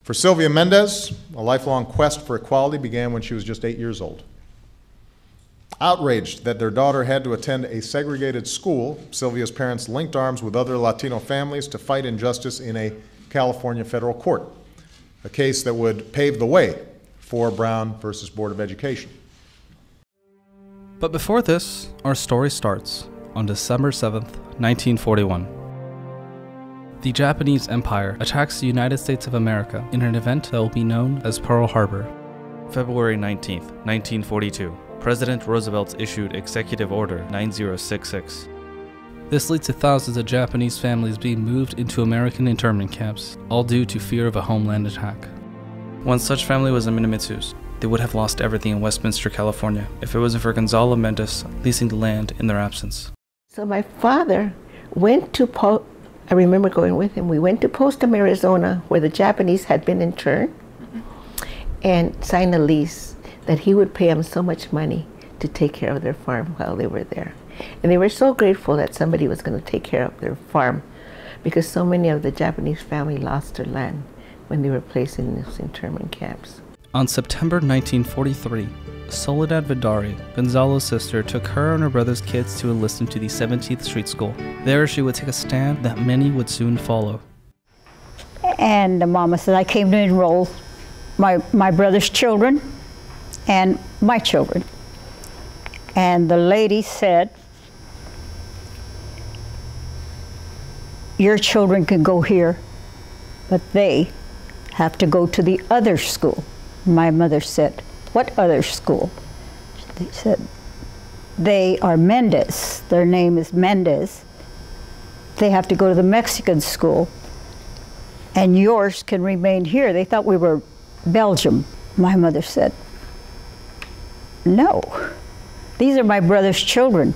For Sylvia Mendez, a lifelong quest for equality began when she was just 8 years old. Outraged that their daughter had to attend a segregated school, Sylvia's parents linked arms with other Latino families to fight injustice in a California federal court, a case that would pave the way for Brown versus Board of Education. But before this, our story starts on December 7th, 1941. The Japanese Empire attacks the United States of America in an event that will be known as Pearl Harbor. February 19th, 1942. President Roosevelt issued Executive Order 9066. This leads to thousands of Japanese families being moved into American internment camps, all due to fear of a homeland attack. One such family was the Minamitsus. They would have lost everything in Westminster, California, if it wasn't for Gonzalo Mendez leasing the land in their absence. So my father went to I remember going with him. We went to Postham, Arizona, where the Japanese had been interned, and signed a lease that he would pay them so much money to take care of their farm while they were there. And they were so grateful that somebody was going to take care of their farm, because so many of the Japanese family lost their land when they were placed in these internment camps. On September 1943, Soledad Vidari, Gonzalo's sister, took her and her brother's kids to enlist into the 17th Street School. There she would take a stand that many would soon follow. And the mama said, I came to enroll my brother's children and my children. And the lady said, your children can go here, but they have to go to the other school. My mother said, what other school? They said, they are Mendez. Their name is Mendez. They have to go to the Mexican school, and yours can remain here. They thought we were Belgium. My mother said, no, these are my brother's children.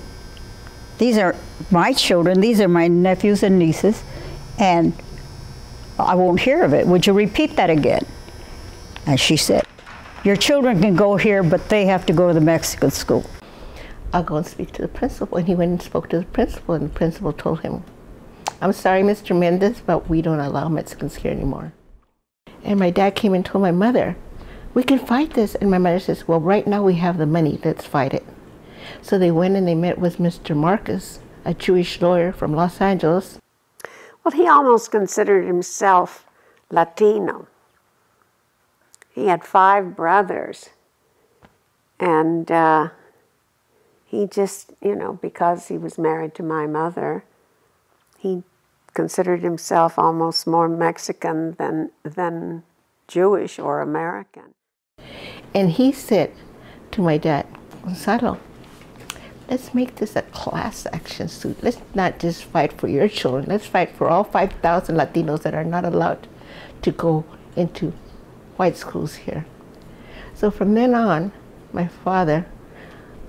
These are my children. These are my nephews and nieces, and I won't hear of it. Would you repeat that again? And she said, your children can go here, but they have to go to the Mexican school. I'll go and speak to the principal. And he went and spoke to the principal, and the principal told him, I'm sorry, Mr. Mendez, but we don't allow Mexicans here anymore. And my dad came and told my mother, we can fight this. And my mother says, well, right now we have the money, let's fight it. So they went and they met with Mr. Marcus, a Jewish lawyer from Los Angeles. Well, he almost considered himself Latino. He had 5 brothers, and he just, because he was married to my mother, he considered himself almost more Mexican than Jewish or American. And he said to my dad, Gonzalo, let's make this a class action suit. Let's not just fight for your children. Let's fight for all 5,000 Latinos that are not allowed to go into white schools here. So from then on, my father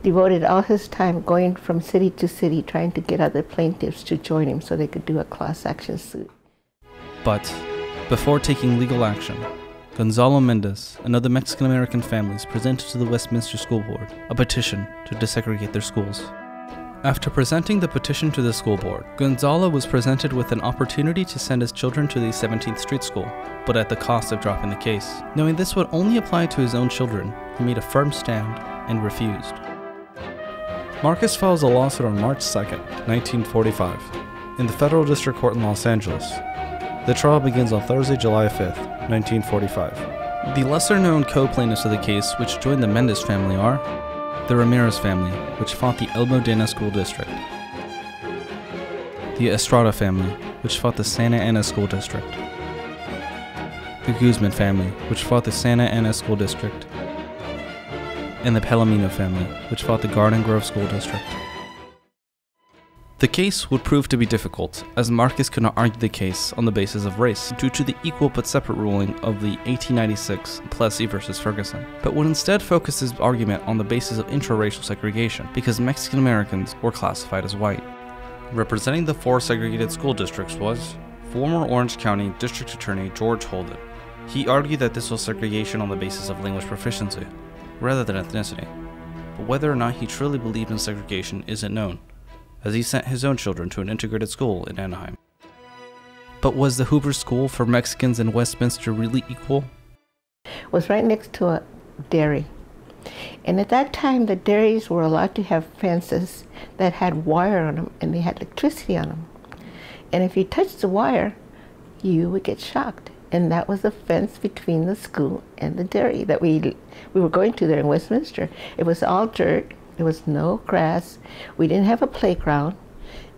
devoted all his time going from city to city trying to get other plaintiffs to join him so they could do a class action suit. But before taking legal action, Gonzalo Mendez and other Mexican-American families presented to the Westminster School Board a petition to desegregate their schools. After presenting the petition to the school board, Gonzalo was presented with an opportunity to send his children to the 17th Street School, but at the cost of dropping the case. Knowing this would only apply to his own children, he made a firm stand and refused. Marcus files a lawsuit on March 2nd, 1945, in the Federal District Court in Los Angeles. The trial begins on Thursday, July 5th, 1945. The lesser-known co-plaintiffs of the case which joined the Mendez family are the Ramirez family, which fought the El Modena School District, the Estrada family, which fought the Santa Ana School District, the Guzman family, which fought the Santa Ana School District, and the Palomino family, which fought the Garden Grove School District. The case would prove to be difficult, as Marcus could not argue the case on the basis of race due to the equal but separate ruling of the 1896 Plessy v. Ferguson, but would instead focus his argument on the basis of intraracial segregation, because Mexican Americans were classified as white. Representing the 4 segregated school districts was former Orange County District Attorney George Holden. He argued that this was segregation on the basis of language proficiency, rather than ethnicity, but whether or not he truly believed in segregation isn't known, as he sent his own children to an integrated school in Anaheim. But was the Hoover School for Mexicans in Westminster really equal? It was right next to a dairy. And at that time, the dairies were allowed to have fences that had wire on them, and they had electricity on them. And if you touched the wire, you would get shocked. And that was the fence between the school and the dairy that we were going to there in Westminster. It was all dirt. There was no grass. We didn't have a playground.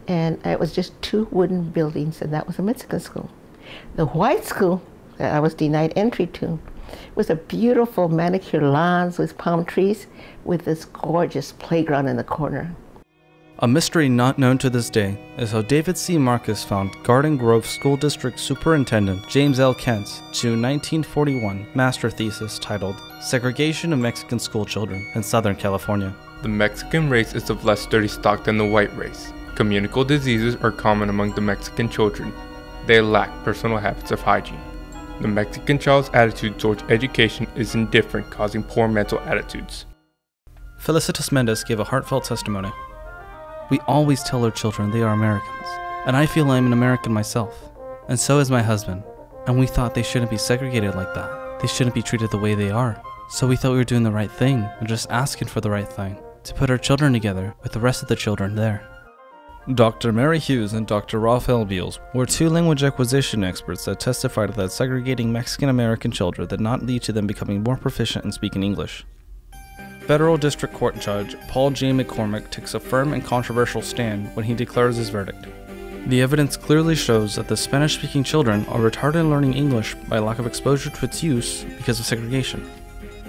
And it was just two wooden buildings, and that was a Mexican school. The white school that I was denied entry to was a beautiful manicured lawns with palm trees with this gorgeous playground in the corner. A mystery not known to this day is how David C. Marcus found Garden Grove School District Superintendent James L. Kent's June 1941 master thesis titled Segregation of Mexican School Children in Southern California. The Mexican race is of less sturdy stock than the white race. Communicable diseases are common among the Mexican children. They lack personal habits of hygiene. The Mexican child's attitude towards education is indifferent, causing poor mental attitudes. Felicitas Mendez gave a heartfelt testimony. We always tell our children they are Americans, and I feel I'm an American myself, and so is my husband, and we thought they shouldn't be segregated like that. They shouldn't be treated the way they are. So we thought we were doing the right thing and just asking for the right thing, to put our children together with the rest of the children there. Dr. Mary Hughes and Dr. Raphael Beals were two language acquisition experts that testified that segregating Mexican-American children did not lead to them becoming more proficient in speaking English. Federal District Court Judge Paul J. McCormick takes a firm and controversial stand when he declares his verdict. The evidence clearly shows that the Spanish-speaking children are retarded in learning English by lack of exposure to its use because of segregation.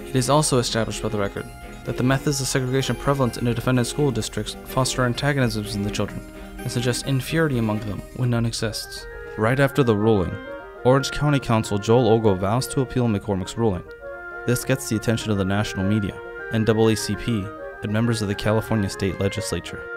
It is also established by the record that the methods of segregation prevalent in the defendant school districts foster antagonisms in the children and suggest inferiority among them when none exists. Right after the ruling, Orange County Counsel Joel Ogle vows to appeal McCormick's ruling. This gets the attention of the national media, NAACP, and members of the California State Legislature.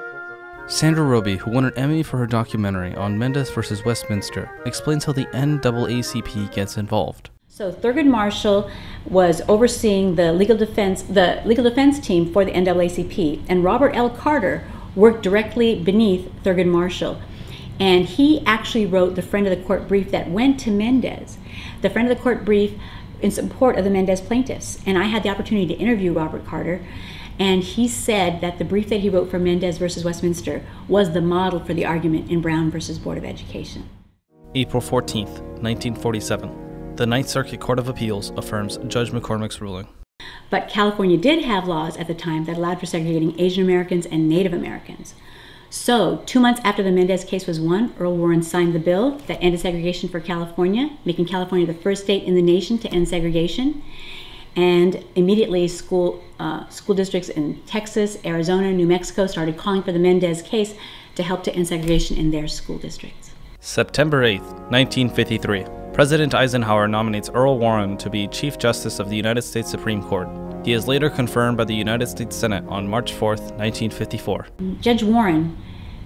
Sandra Roby, who won an Emmy for her documentary on Mendez versus Westminster, explains how the NAACP gets involved. So Thurgood Marshall was overseeing the legal defense team for the NAACP, and Robert L. Carter worked directly beneath Thurgood Marshall. And he actually wrote the friend of the court brief that went to Mendez, the friend of the court brief in support of the Mendez plaintiffs. And I had the opportunity to interview Robert Carter, and he said that the brief that he wrote for Mendez versus Westminster was the model for the argument in Brown versus Board of Education. April 14th, 1947. The Ninth Circuit Court of Appeals affirms Judge McCormick's ruling. But California did have laws at the time that allowed for segregating Asian Americans and Native Americans. So 2 months after the Mendez case was won, Earl Warren signed the bill that ended segregation for California, making California the first state in the nation to end segregation. And immediately school districts in Texas, Arizona, New Mexico started calling for the Mendez case to help to end segregation in their school districts. September 8th, 1953. President Eisenhower nominates Earl Warren to be Chief Justice of the United States Supreme Court. He is later confirmed by the United States Senate on March 4th, 1954. Judge Warren,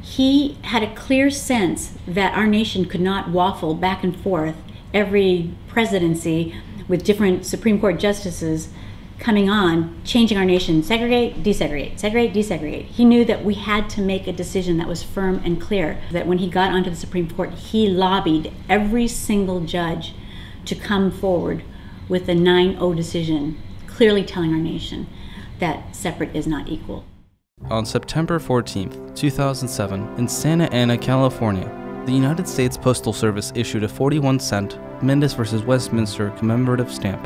he had a clear sense that our nation could not waffle back and forth every presidency with different Supreme Court justices coming on, changing our nation, segregate, desegregate, segregate, desegregate. He knew that we had to make a decision that was firm and clear, that when he got onto the Supreme Court, he lobbied every single judge to come forward with a 9-0 decision, clearly telling our nation that separate is not equal. On September 14th, 2007, in Santa Ana, California, the United States Postal Service issued a 41-cent Mendez versus Westminster commemorative stamp.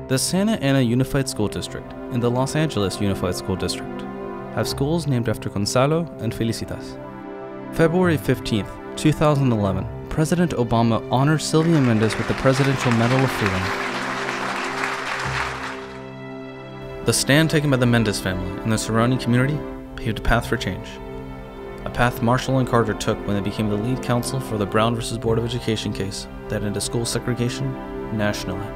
The Santa Ana Unified School District and the Los Angeles Unified School District have schools named after Gonzalo and Felicitas. February 15th, 2011, President Obama honored Sylvia Mendez with the Presidential Medal of Freedom. The stand taken by the Mendez family and the surrounding community paved a path for change. A path Marshall and Carter took when they became the lead counsel for the Brown versus Board of Education case that ended school segregation nationally.